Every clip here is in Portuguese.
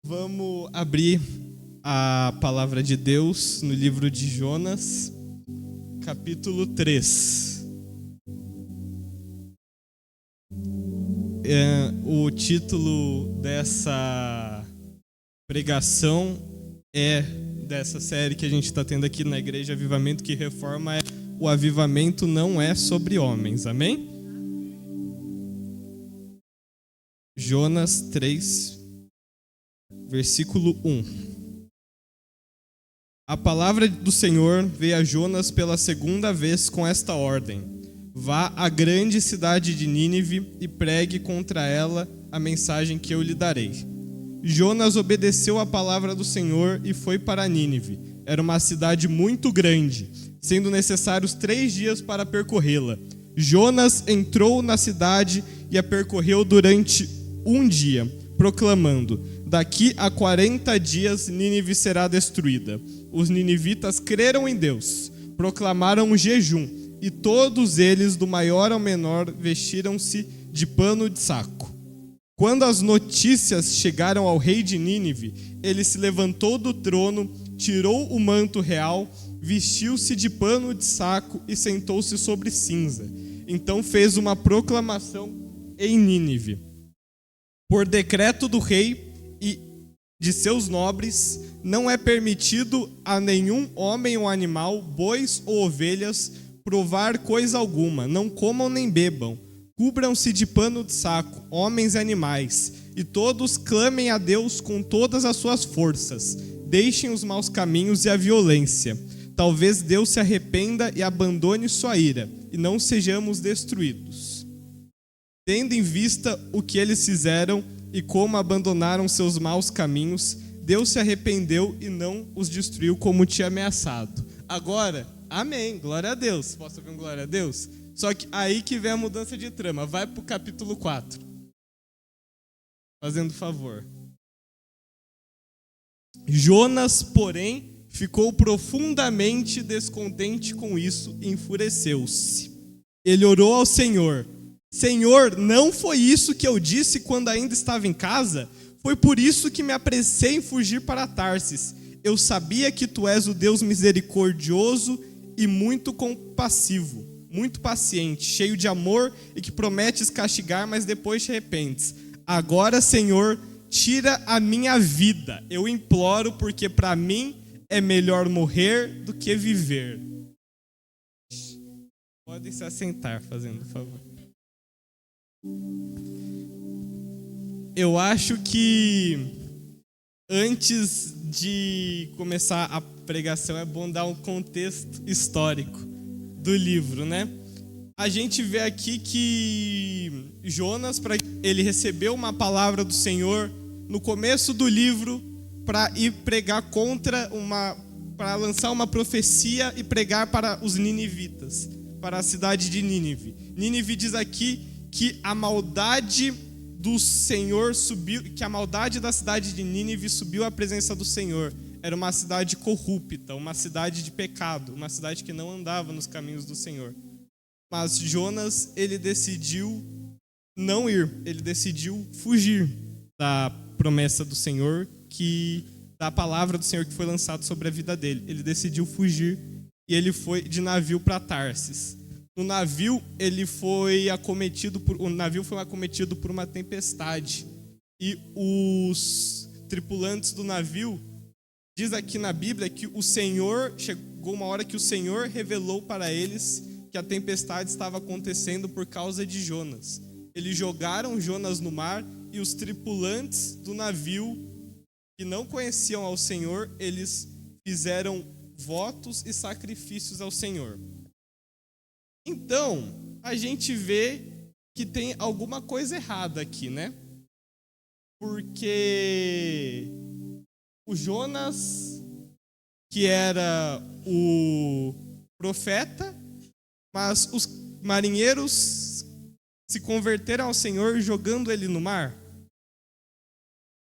Vamos abrir a palavra de Deus no livro de Jonas, capítulo 3. O título dessa pregação dessa série que a gente está tendo aqui na Igreja Avivamento que Reforma O avivamento não é sobre homens, amém? Jonas 3, versículo 1. A palavra do Senhor veio a Jonas pela segunda vez com esta ordem: vá à grande cidade de Nínive e pregue contra ela a mensagem que eu lhe darei. Jonas obedeceu à palavra do Senhor e foi para Nínive. Era uma cidade muito grande, sendo necessários 3 dias para percorrê-la. Jonas entrou na cidade e a percorreu durante 1 dia, proclamando: daqui a 40 dias Nínive será destruída. Os ninivitas creram em Deus, proclamaram um jejum, e todos eles, do maior ao menor, vestiram-se de pano de saco. Quando as notícias chegaram ao rei de Nínive, ele se levantou do trono, tirou o manto real, vestiu-se de pano de saco e sentou-se sobre cinza. Então fez uma proclamação em Nínive: por decreto do rei e de seus nobres, não é permitido a nenhum homem ou animal, bois ou ovelhas, provar coisa alguma. Não comam nem bebam. Cubram-se de pano de saco, homens e animais, e todos clamem a Deus com todas as suas forças. Deixem os maus caminhos e a violência. Talvez Deus se arrependa e abandone sua ira, e não sejamos destruídos. Tendo em vista o que eles fizeram e como abandonaram seus maus caminhos, Deus se arrependeu e não os destruiu como tinha ameaçado. Agora, amém, glória a Deus. Posso ouvir um glória a Deus? Só que aí que vem a mudança de trama. Vai pro capítulo 4. Fazendo favor. Jonas, porém, ficou profundamente descontente com isso e enfureceu-se. Ele orou ao Senhor: Senhor, não foi isso que eu disse quando ainda estava em casa? Foi por isso que me apressei em fugir para Tarsis. Eu sabia que tu és o Deus misericordioso e muito compassivo, muito paciente, cheio de amor e que prometes castigar, mas depois te arrependes. Agora, Senhor, tira a minha vida. Eu imploro, porque para mim é melhor morrer do que viver. Podem se assentar, fazendo favor. Eu acho que antes de começar a pregação é bom dar um contexto histórico do livro, né? A gente vê aqui que Jonas, ele recebeu uma palavra do Senhor no começo do livro para ir pregar para lançar uma profecia e pregar para os ninivitas, para a cidade de Nínive. Nínive diz aqui que a maldade do Senhor subiu, que a maldade da cidade de Nínive subiu à presença do Senhor. Era uma cidade corrupta, uma cidade de pecado, uma cidade que não andava nos caminhos do Senhor. Mas Jonas, ele decidiu não ir, ele decidiu fugir da promessa do Senhor, da palavra do Senhor que foi lançada sobre a vida dele. Ele decidiu fugir e ele foi de navio para Tarsis. No navio, o navio foi acometido por uma tempestade. E os tripulantes do navio, diz aqui na Bíblia que chegou uma hora que o Senhor revelou para eles que a tempestade estava acontecendo por causa de Jonas. Eles jogaram Jonas no mar e os tripulantes do navio, que não conheciam ao Senhor, eles fizeram votos e sacrifícios ao Senhor. Então, a gente vê que tem alguma coisa errada aqui, né? Porque o Jonas, que era o profeta, mas os marinheiros se converteram ao Senhor jogando ele no mar.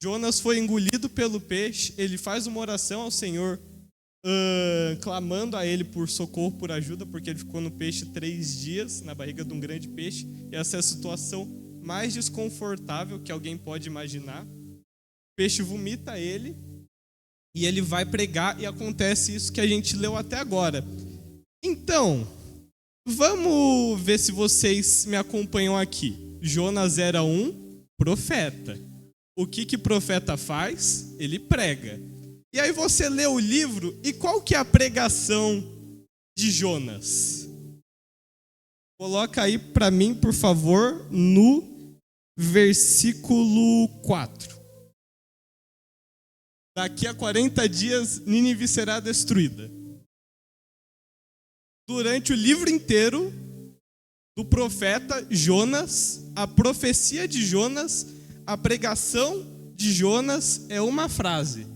Jonas foi engolido pelo peixe, ele faz uma oração ao Senhor, clamando a ele por socorro, por ajuda, porque ele ficou no peixe 3 dias, na barriga de um grande peixe. E essa é a situação mais desconfortável que alguém pode imaginar. peixe vomita ele e ele vai pregar e acontece isso que a gente leu até agora. Então, vamos ver se vocês me acompanham aqui. Jonas era um profeta. O que profeta faz? Ele prega. E aí você lê o livro e qual que é a pregação de Jonas? Coloca aí para mim, por favor, no versículo 4. Daqui a 40 dias, Nínive será destruída. Durante o livro inteiro do profeta Jonas, a profecia de Jonas, a pregação de Jonas é uma frase.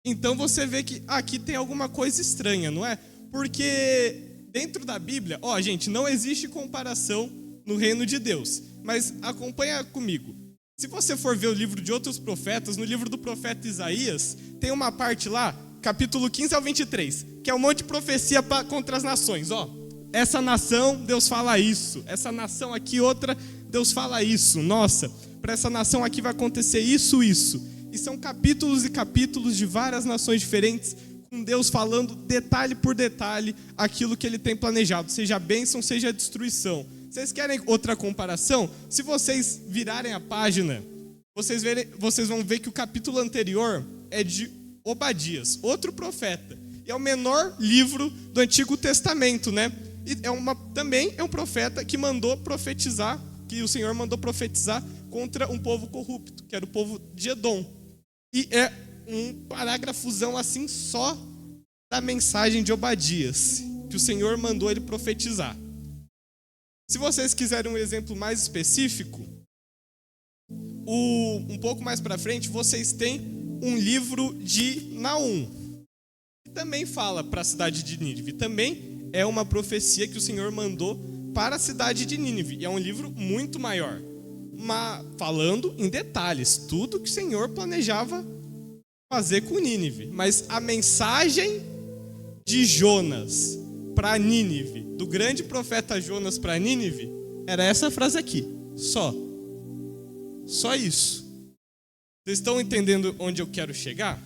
Então você vê que aqui tem alguma coisa estranha, não é? Porque dentro da Bíblia, gente, não existe comparação no reino de Deus. Mas acompanha comigo. Se você for ver o livro de outros profetas, no livro do profeta Isaías, tem uma parte lá, capítulo 15 ao 23, que é um monte de profecia contra as nações. Essa nação, Deus fala isso. Essa nação aqui, outra, Deus fala isso. Nossa, para essa nação aqui vai acontecer isso, isso. E são capítulos e capítulos de várias nações diferentes, com Deus falando detalhe por detalhe aquilo que Ele tem planejado, seja bênção, seja destruição. Vocês querem outra comparação? Se vocês virarem a página, vocês vão ver que o capítulo anterior é de Obadias, outro profeta. E é o menor livro do Antigo Testamento, né? E também é um profeta que mandou profetizar, que o Senhor mandou profetizar contra um povo corrupto, que era o povo de Edom. E é um parágrafozão assim só da mensagem de Obadias, que o Senhor mandou ele profetizar. Se vocês quiserem um exemplo mais específico, um pouco mais para frente, vocês têm um livro de Naum, que também fala para a cidade de Nínive. Também é uma profecia que o Senhor mandou para a cidade de Nínive. E é um livro muito maior, falando em detalhes, tudo que o Senhor planejava fazer com Nínive. Mas a mensagem de Jonas para Nínive, do grande profeta Jonas para Nínive, era essa frase aqui, só isso. Vocês estão entendendo onde eu quero chegar?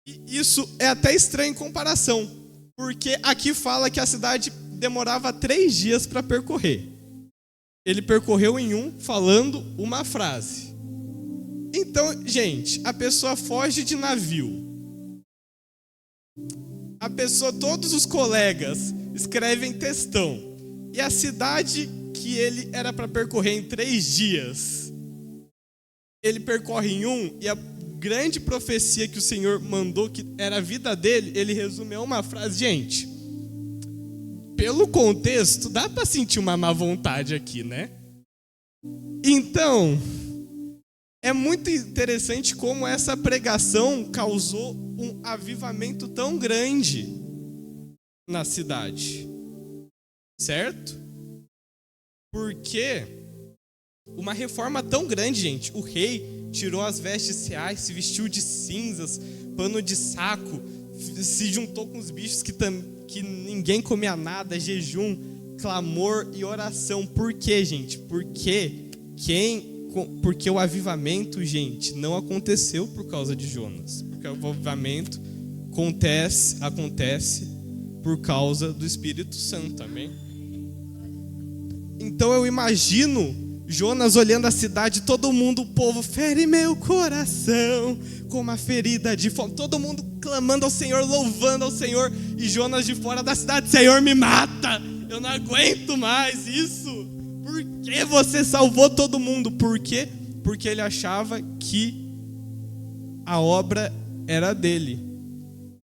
E isso é até estranho em comparação, porque aqui fala que a cidade demorava 3 dias para percorrer. Ele percorreu em um, falando uma frase. Então, gente, a pessoa foge de navio. Todos os colegas escrevem textão. E a cidade que ele era para percorrer em 3 dias, ele percorre em um, e a grande profecia que o Senhor mandou, que era a vida dele, ele resume a uma frase. Gente, pelo contexto, dá para sentir uma má vontade aqui, né? Então, é muito interessante como essa pregação causou um avivamento tão grande na cidade, certo? Porque uma reforma tão grande, gente, o rei tirou as vestes reais, se vestiu de cinzas, pano de saco, se juntou com os bichos que ninguém comia nada, jejum, clamor e oração. Por quê, gente? Porque o avivamento, gente, não aconteceu por causa de Jonas. Porque o avivamento acontece por causa do Espírito Santo, amém? Então eu imagino Jonas olhando a cidade, todo mundo, o povo, fere meu coração com uma ferida de fome. Todo mundo clamando ao Senhor, louvando ao Senhor. E Jonas de fora da cidade, Senhor, me mata, eu não aguento mais isso. Por que você salvou todo mundo? Por quê? Porque ele achava que a obra era dele.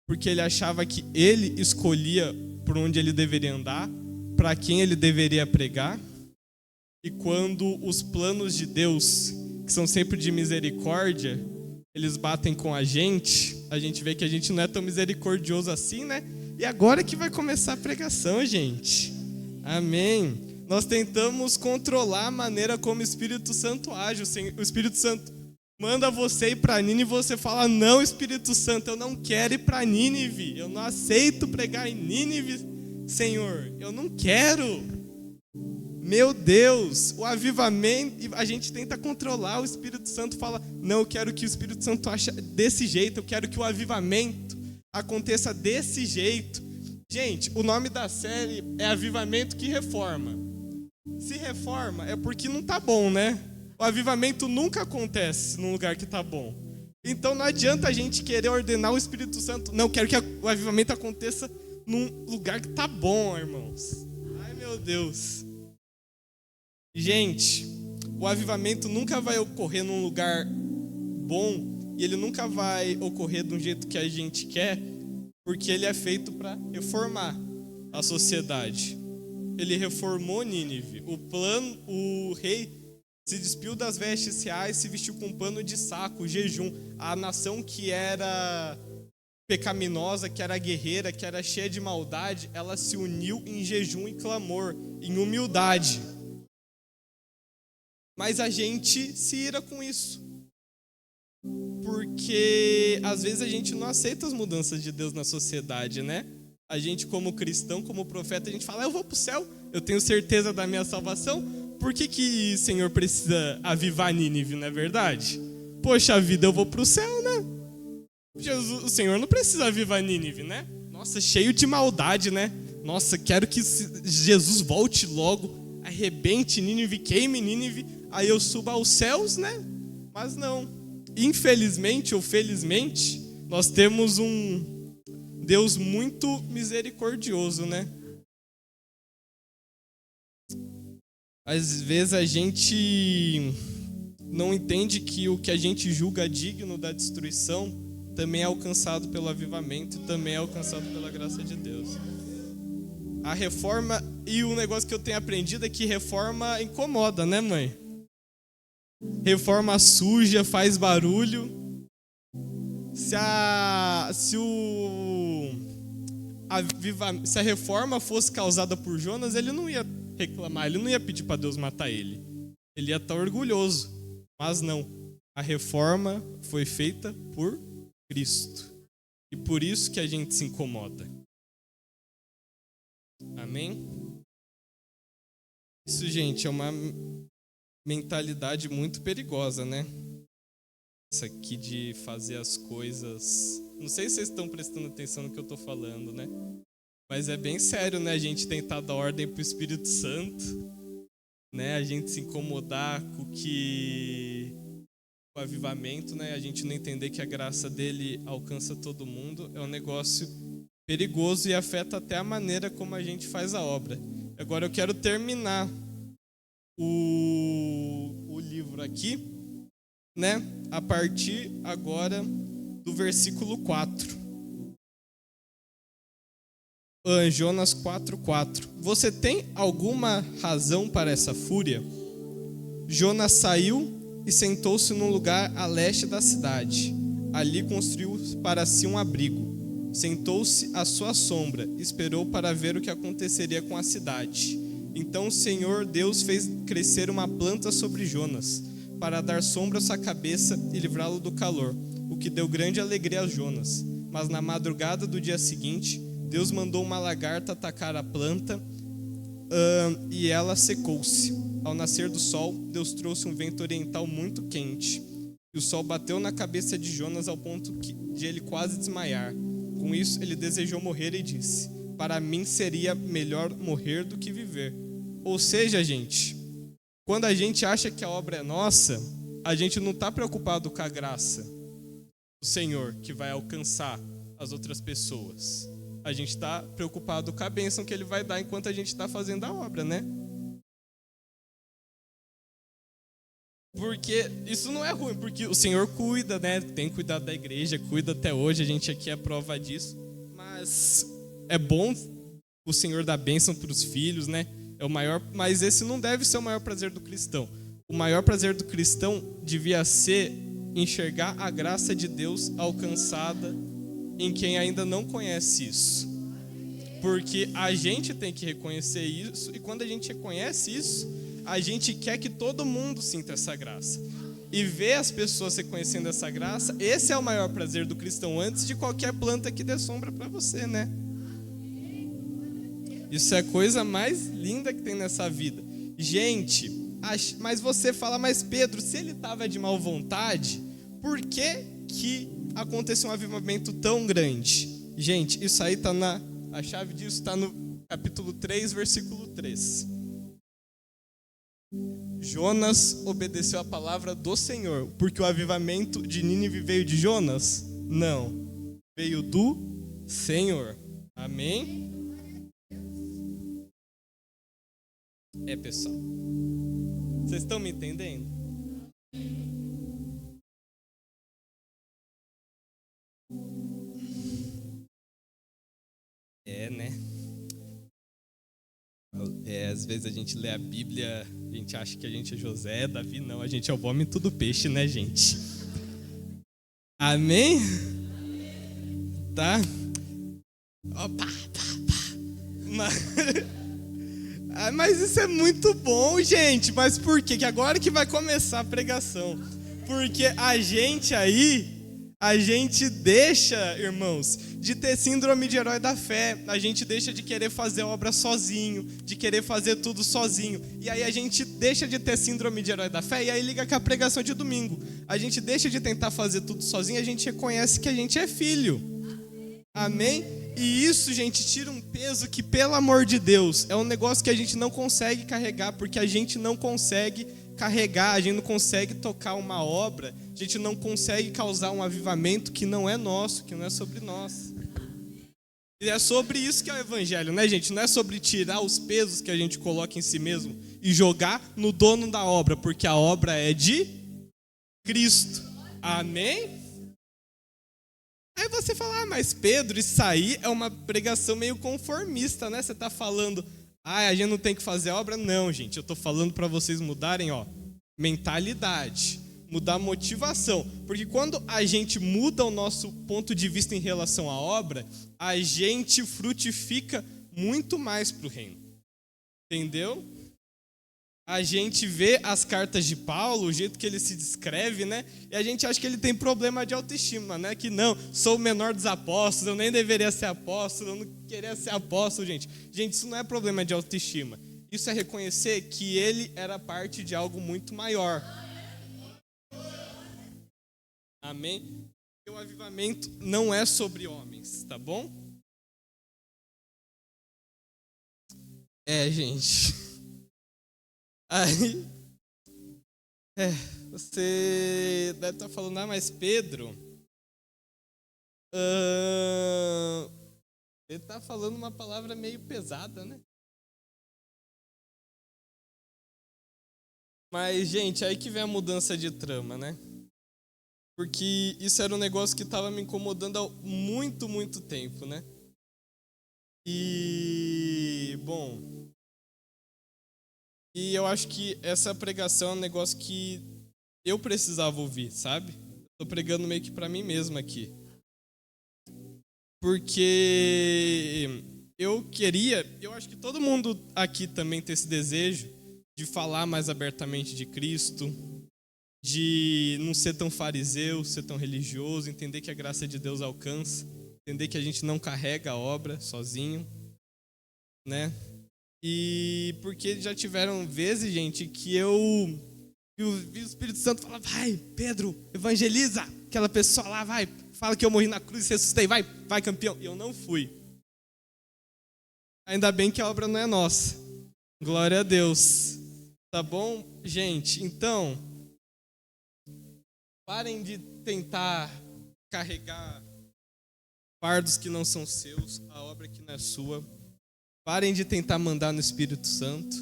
Porque ele achava que ele escolhia por onde ele deveria andar, para quem ele deveria pregar. E quando os planos de Deus, que são sempre de misericórdia, eles batem com a gente vê que a gente não é tão misericordioso assim, né? E agora que vai começar a pregação, gente. Amém. Nós tentamos controlar a maneira como o Espírito Santo age. O Espírito Santo manda você ir para Nínive e você fala, não, Espírito Santo, eu não quero ir para Nínive. Eu não aceito pregar em Nínive, Senhor. Eu não quero. Meu Deus, o avivamento, a gente tenta controlar, o Espírito Santo fala, não, eu quero que o Espírito Santo ache desse jeito, eu quero que o avivamento aconteça desse jeito. Gente, o nome da série é Avivamento que Reforma. Se reforma é porque não tá bom, né? O avivamento nunca acontece num lugar que tá bom. Então não adianta a gente querer ordenar o Espírito Santo, não, eu quero que o avivamento aconteça num lugar que tá bom, irmãos. Ai, meu Deus. Gente, o avivamento nunca vai ocorrer num lugar bom e ele nunca vai ocorrer de um jeito que a gente quer, porque ele é feito para reformar a sociedade. Ele reformou Nínive. O rei se despiu das vestes reais, se vestiu com um pano de saco, jejum. A nação que era pecaminosa, que era guerreira, que era cheia de maldade, ela se uniu em jejum e clamor, em humildade. Mas a gente se ira com isso. Porque às vezes a gente não aceita as mudanças de Deus na sociedade, né? A gente como cristão, como profeta, a gente fala, eu vou para o céu, eu tenho certeza da minha salvação. Por que o Senhor precisa avivar Nínive, não é verdade? Poxa vida, eu vou para o céu, né? O Senhor não precisa avivar Nínive, né? Nossa, cheio de maldade, né? Nossa, quero que Jesus volte logo, arrebente Nínive, queime Nínive, aí eu suba aos céus, né? Mas não. Infelizmente ou felizmente, nós temos um Deus muito misericordioso, né? Às vezes a gente não entende que o que a gente julga digno da destruição também é alcançado pelo avivamento e também é alcançado pela graça de Deus. A reforma, e o negócio que eu tenho aprendido é que reforma incomoda, né, mãe? Reforma suja, faz barulho. Se a reforma fosse causada por Jonas, ele não ia reclamar, ele não ia pedir para Deus matar ele. Ele ia estar orgulhoso. Mas não. A reforma foi feita por Cristo. E por isso que a gente se incomoda. Amém? Isso, gente, é uma mentalidade muito perigosa, né? Isso aqui de fazer as coisas... Não sei se vocês estão prestando atenção no que eu estou falando, né? Mas é bem sério, né? A gente tentar dar ordem pro Espírito Santo, né? A gente se incomodar com o avivamento, né? A gente não entender que a graça dele alcança todo mundo. É um negócio perigoso e afeta até a maneira como a gente faz a obra. Agora eu quero terminar o livro aqui, né? A partir agora do versículo 4. Jonas 4:4. Você tem alguma razão para essa fúria? Jonas saiu e sentou-se num lugar a leste da cidade. Ali construiu para si um abrigo. Sentou-se à sua sombra, esperou para ver o que aconteceria com a cidade. Então o Senhor Deus fez crescer uma planta sobre Jonas, para dar sombra à sua cabeça e livrá-lo do calor, o que deu grande alegria a Jonas. Mas na madrugada do dia seguinte, Deus mandou uma lagarta atacar a planta e ela secou-se. Ao nascer do sol, Deus trouxe um vento oriental muito quente. E o sol bateu na cabeça de Jonas ao ponto de ele quase desmaiar. Com isso, ele desejou morrer e disse: para mim seria melhor morrer do que viver. Ou seja, gente, quando a gente acha que a obra é nossa, a gente não está preocupado com a graça do Senhor que vai alcançar as outras pessoas. A gente está preocupado com a bênção que Ele vai dar enquanto a gente está fazendo a obra, né? Porque isso não é ruim, porque o Senhor cuida, né? Tem cuidado da igreja, cuida até hoje, a gente aqui é prova disso. Mas é bom o Senhor dar bênção para os filhos, né? É o maior, mas esse não deve ser o maior prazer do cristão. O maior prazer do cristão devia ser enxergar a graça de Deus alcançada em quem ainda não conhece isso. Porque a gente tem que reconhecer isso, e quando a gente reconhece isso, a gente quer que todo mundo sinta essa graça. E ver as pessoas reconhecendo essa graça, esse é o maior prazer do cristão, antes de qualquer planta que dê sombra para você, né? Isso é a coisa mais linda que tem nessa vida. Gente, mas você fala, mas Pedro, se ele estava de má vontade, por que aconteceu um avivamento tão grande? Gente, isso aí tá a chave disso está no capítulo 3, versículo 3. Jonas obedeceu a palavra do Senhor, porque o avivamento de Nínive veio de Jonas? Não, veio do Senhor. Amém? Pessoal, vocês estão me entendendo? Né? Às vezes a gente lê a Bíblia, a gente acha que a gente é José, Davi, não, a gente é o vômito do peixe, né, gente? Amém? Tá? Opa, mas isso é muito bom, gente. Mas por quê? Que agora que vai começar a pregação. Porque a gente deixa, irmãos, de ter síndrome de herói da fé. A gente deixa de querer fazer obra sozinho, de querer fazer tudo sozinho. E aí a gente deixa de ter síndrome de herói da fé e aí liga com a pregação de domingo. A gente deixa de tentar fazer tudo sozinho, a gente reconhece que a gente é filho. Amém? E isso, gente, tira um peso que, pelo amor de Deus, é um negócio que a gente não consegue carregar, porque a gente não consegue carregar, a gente não consegue tocar uma obra, a gente não consegue causar um avivamento que não é nosso, que não é sobre nós. E é sobre isso que é o evangelho, né, gente? Não é sobre tirar os pesos que a gente coloca em si mesmo e jogar no dono da obra, porque a obra é de Cristo. Amém? Aí você fala, mas Pedro, isso aí é uma pregação meio conformista, né? Você está falando, a gente não tem que fazer obra? Não, gente, eu estou falando para vocês mudarem, mentalidade, mudar motivação. Porque quando a gente muda o nosso ponto de vista em relação à obra, a gente frutifica muito mais para o reino. Entendeu? A gente vê as cartas de Paulo, o jeito que ele se descreve, né? E a gente acha que ele tem problema de autoestima, né? Que não, sou o menor dos apóstolos, eu nem deveria ser apóstolo, eu não queria ser apóstolo, gente. Gente, isso não é problema de autoestima. Isso é reconhecer que ele era parte de algo muito maior. Amém? Porque o avivamento não é sobre homens, tá bom? Gente... Aí, você deve estar falando, mas Pedro, ele está falando uma palavra meio pesada, né? Mas, gente, aí que vem a mudança de trama, né? Porque isso era um negócio que estava me incomodando há muito, muito tempo, né? E, bom... E eu acho que essa pregação é um negócio que eu precisava ouvir, sabe? Estou pregando meio que para mim mesmo aqui. Porque eu acho que todo mundo aqui também tem esse desejo de falar mais abertamente de Cristo, de não ser tão fariseu, ser tão religioso, entender que a graça de Deus alcança, entender que a gente não carrega a obra sozinho, né? E porque já tiveram vezes, gente, que eu vi o Espírito Santo falar, vai, Pedro, evangeliza aquela pessoa lá, vai, fala que eu morri na cruz e ressuscitei, vai, campeão. E eu não fui. Ainda bem que a obra não é nossa. Glória a Deus. Tá bom, gente? Então, parem de tentar carregar fardos que não são seus, a obra que não é sua. Parem de tentar mandar no Espírito Santo,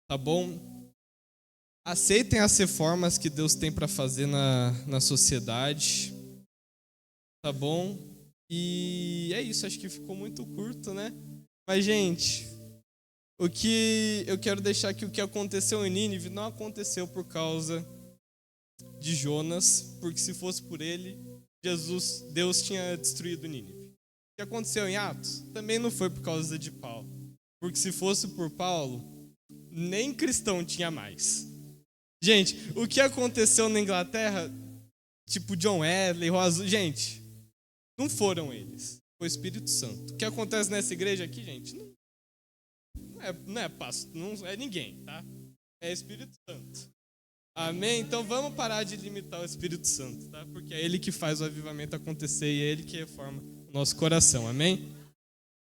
tá bom? Aceitem as reformas que Deus tem para fazer na sociedade, tá bom? E é isso, acho que ficou muito curto, né? Mas, gente, o que eu quero deixar aqui, o que aconteceu em Nínive não aconteceu por causa de Jonas, porque se fosse por ele, Deus tinha destruído Nínive. O que aconteceu em Atos também não foi por causa de Paulo. Porque se fosse por Paulo, nem cristão tinha mais. Gente, o que aconteceu na Inglaterra, tipo John Wesley, Rosa, gente, não foram eles. Foi o Espírito Santo. O que acontece nessa igreja aqui, gente, não não é pastor, não é ninguém, tá? É Espírito Santo. Amém? Então vamos parar de limitar o Espírito Santo, tá? Porque é Ele que faz o avivamento acontecer e é Ele que reforma o nosso coração. Amém?